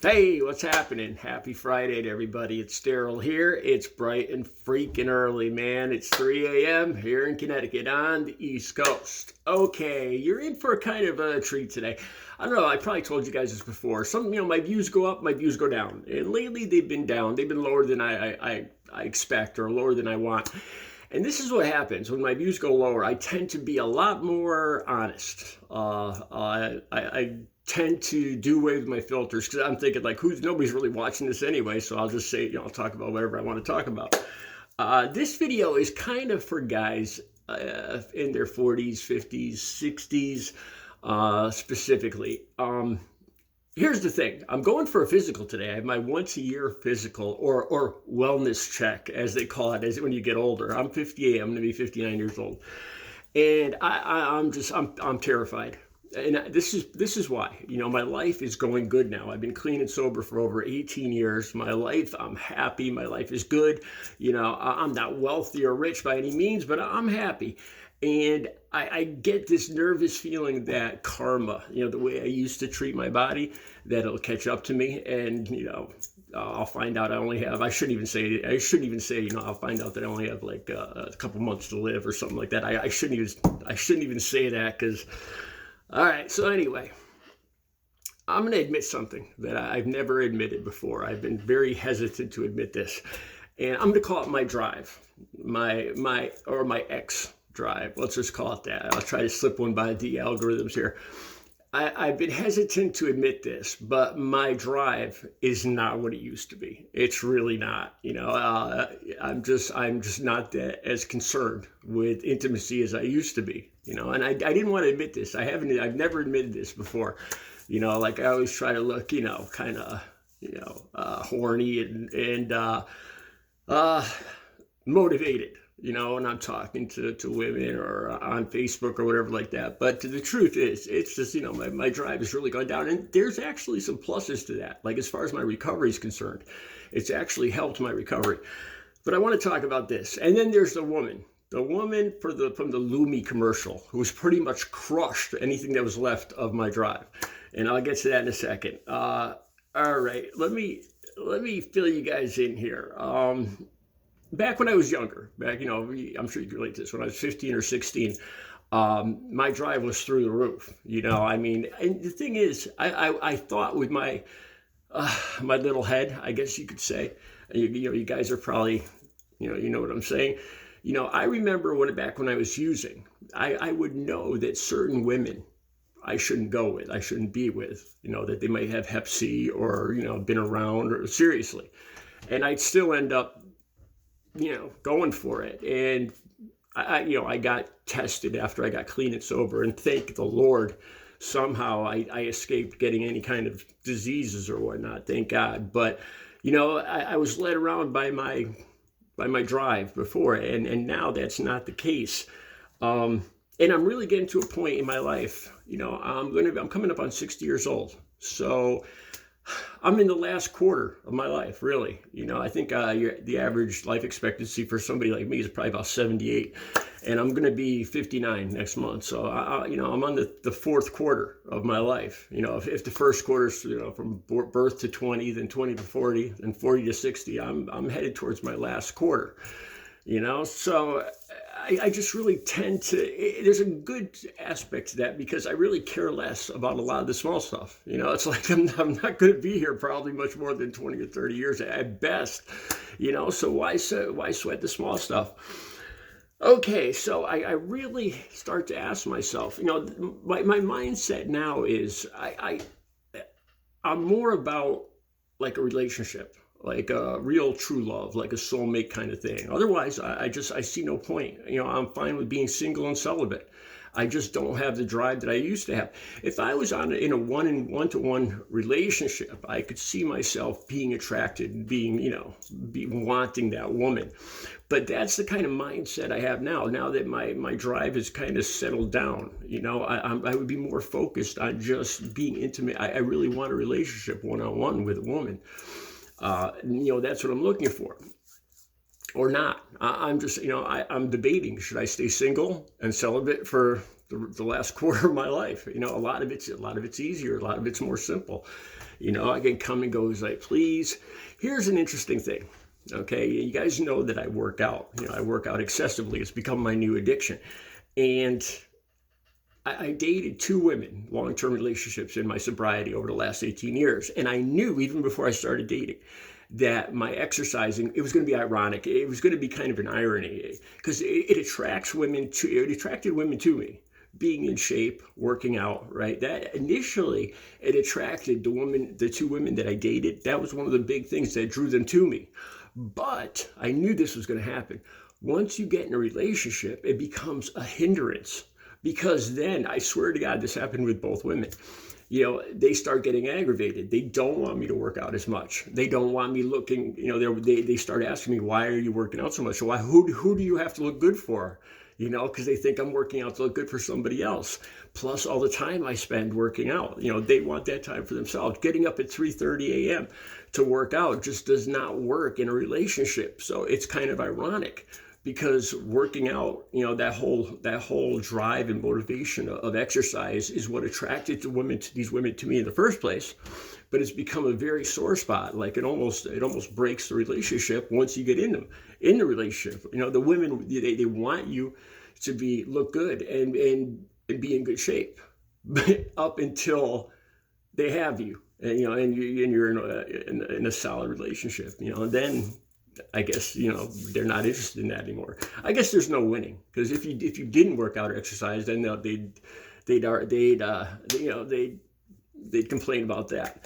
Hey, what's happening? Happy Friday to everybody. It's Daryl here. It's bright and freaking early, man. It's 3 a.m. here in Connecticut on the East Coast. Okay, you're in for a kind of a treat today. I don't know, I probably told you guys this before. My views go up, my views go down. And lately they've been down. They've been lower than I expect or lower than I want. And this is what happens when my views go lower. I tend to be a lot more honest. I tend to do away with my filters because I'm thinking like, nobody's really watching this anyway. So I'll just say, I'll talk about whatever I want to talk about. This video is kind of for guys in their 40s, 50s, 60s specifically. Here's the thing. I'm going for a physical today. I have my once a year physical or wellness check, as they call it, as when you get older. I'm 58. I'm going to be 59 years old. And I'm terrified. And this is why. My life is going good now. I've been clean and sober for over 18 years. My life, I'm happy. My life is good. I'm not wealthy or rich by any means, but I'm happy. And I get this nervous feeling that karma, the way I used to treat my body, that it'll catch up to me. And, I'll find out I shouldn't even say, I'll find out that I only have like a couple months to live or something like that. I shouldn't even say that because, all right. So anyway, I'm going to admit something that I've never admitted before. I've been very hesitant to admit this, and I'm going to call it my drive, my ex drive. Let's just call it that. I'll try to slip one by the algorithms here. I've been hesitant to admit this, but my drive is not what it used to be. It's really not. I'm just not that as concerned with intimacy as I used to be. And I didn't want to admit this. I've never admitted this before. Like I always try to look, kind of, horny and motivated. When I'm talking to women or on Facebook or whatever like that. But the truth is, it's just, my drive has really gone down. And there's actually some pluses to that. Like as far as my recovery is concerned, it's actually helped my recovery. But I want to talk about this. And then there's the woman from the Lume commercial, who was pretty much crushed anything that was left of my drive. And I'll get to that in a second. All right, let me fill you guys in here. Back when I was younger, I'm sure you can relate to this, when I was 15 or 16, my drive was through the roof, and the thing is, I thought with my little head, I guess you could say, you guys are probably, you know what I'm saying. I remember back when I was using, I would know that certain women I shouldn't go with, I shouldn't be with, that they might have Hep C or, been around or seriously. And I'd still end up going for it. And I got tested after I got clean and sober, and thank the Lord, somehow I escaped getting any kind of diseases or whatnot, thank God. But, I was led around by my drive before, and now that's not the case. And I'm really getting to a point in my life, I'm coming up on 60 years old. So I'm in the last quarter of my life, really. I think the average life expectancy for somebody like me is probably about 78, and I'm going to be 59 next month. So I'm on the fourth quarter of my life. If the first quarter is from birth to 20, then 20 to 40, then 40 to 60, I'm headed towards my last quarter. So I just really tend to, there's a good aspect to that because I really care less about a lot of the small stuff. It's like I'm not going to be here probably much more than 20 or 30 years at best, so why sweat the small stuff? Okay, so I really start to ask myself, my mindset now is I'm more about like a relationship, like a real true love, like a soulmate kind of thing. Otherwise, I see no point. I'm fine with being single and celibate. I just don't have the drive that I used to have. If I was in a one-to-one relationship, I could see myself being attracted, wanting that woman. But that's the kind of mindset I have now that my drive is kind of settled down. I would be more focused on just being intimate. I really want a relationship one-on-one with a woman. That's what I'm looking for. Or not. I'm just, I'm debating, should I stay single and celibate for the last quarter of my life? A lot of it's easier, a lot of it's more simple. I can come and go as I please. Here's an interesting thing. Okay, you guys know that I work out. I work out excessively. It's become my new addiction. And I dated 2 women, long-term relationships in my sobriety over the last 18 years. And I knew even before I started dating that my exercising, it was going to be ironic. It was going to be kind of an irony because it attracted women to me. Being in shape, working out, right? That initially it attracted the 2 women that I dated. That was one of the big things that drew them to me. But I knew this was going to happen. Once you get in a relationship, it becomes a hindrance. Because then, I swear to God, this happened with both women. They start getting aggravated. They don't want me to work out as much. They don't want me looking, they start asking me, why are you working out so much? So who do you have to look good for? Because they think I'm working out to look good for somebody else. Plus all the time I spend working out. They want that time for themselves. Getting up at 3:30 a.m. to work out just does not work in a relationship. So it's kind of ironic. Because working out, that whole drive and motivation of exercise is what attracted these women to me in the first place. But it's become a very sore spot. Like it almost breaks the relationship once you get in the relationship. The women, they want you to look good and be in good shape, up until they have you, and you're in a solid relationship. And then I guess, they're not interested in that anymore. I guess there's no winning, because if you didn't work out or exercise, then they'd complain about that.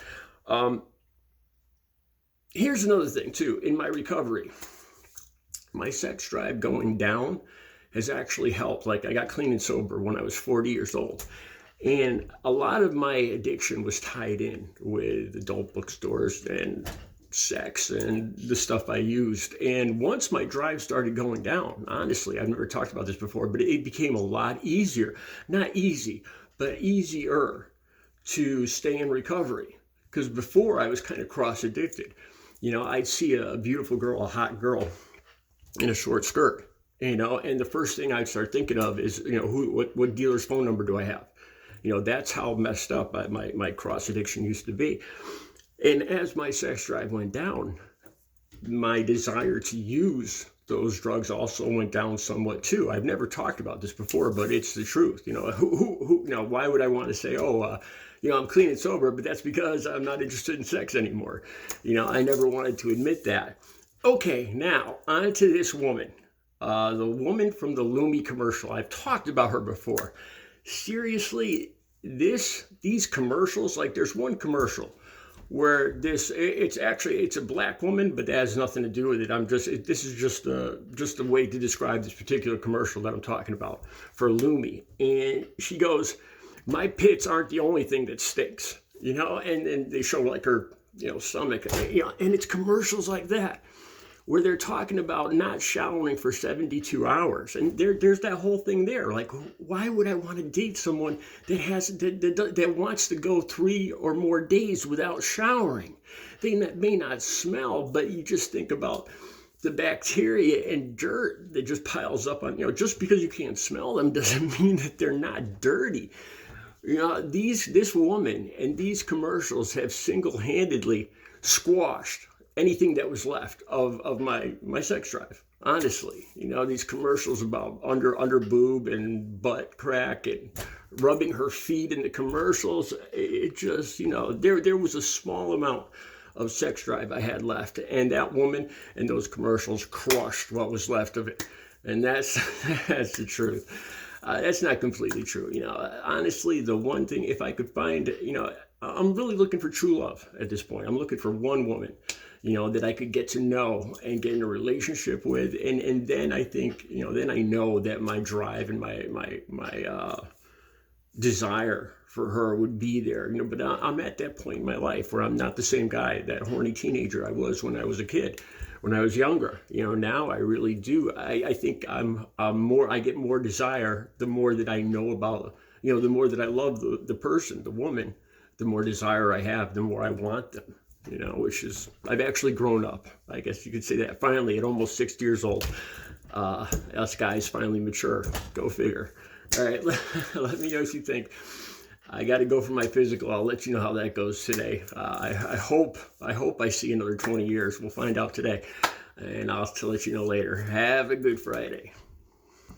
Here's another thing too. In my recovery, my sex drive going down has actually helped. Like I got clean and sober when I was 40 years old. And a lot of my addiction was tied in with adult bookstores and sex and the stuff I used. And once my drive started going down, honestly, I've never talked about this before, but it became a lot easier. Not easy, but easier to stay in recovery. Because before I was kind of cross-addicted. I'd see a beautiful girl, a hot girl in a short skirt, and the first thing I'd start thinking of is, what dealer's phone number do I have? That's how messed up my cross-addiction used to be. And as my sex drive went down, my desire to use those drugs also went down somewhat too. I've never talked about this before, but it's the truth. Why would I want to say, I'm clean and sober, but that's because I'm not interested in sex anymore. I never wanted to admit that. Okay, now on to this woman, the woman from the Lume commercial. I've talked about her before. Seriously, these commercials, like there's one commercial where it's a black woman, but that has nothing to do with it. This is just a way to describe this particular commercial that I'm talking about for Lume. And she goes, my pits aren't the only thing that stinks, and they show like her, stomach, and it's commercials like that where they're talking about not showering for 72 hours. And there's that whole thing there. Like, why would I want to date someone that wants to go 3 or more days without showering? They may not smell, but you just think about the bacteria and dirt that just piles up on, just because you can't smell them doesn't mean that they're not dirty. This woman and these commercials have single-handedly squashed anything that was left of my sex drive. Honestly, these commercials about under boob and butt crack and rubbing her feet in the commercials, it just, there was a small amount of sex drive I had left, and that woman and those commercials crushed what was left of it. And that's the truth. That's not completely true. Honestly, the one thing, if I could find, I'm really looking for true love at this point. I'm looking for one woman, that I could get to know and get in a relationship with. And then I think, then I know that my drive and my desire for her would be there, but I'm at that point in my life where I'm not the same guy, that horny teenager I was when I was a kid, when I was younger. Now I really do. I think I get more desire the more that I know about, the more that I love the person, the woman, the more desire I have, the more I want them, which is, I've actually grown up. I guess you could say that finally at almost 60 years old. Us guys finally mature. Go figure. All right, let me know what you think. I got to go for my physical. I'll let you know how that goes today. I hope I see another 20 years. We'll find out today, and I'll let you know later. Have a good Friday.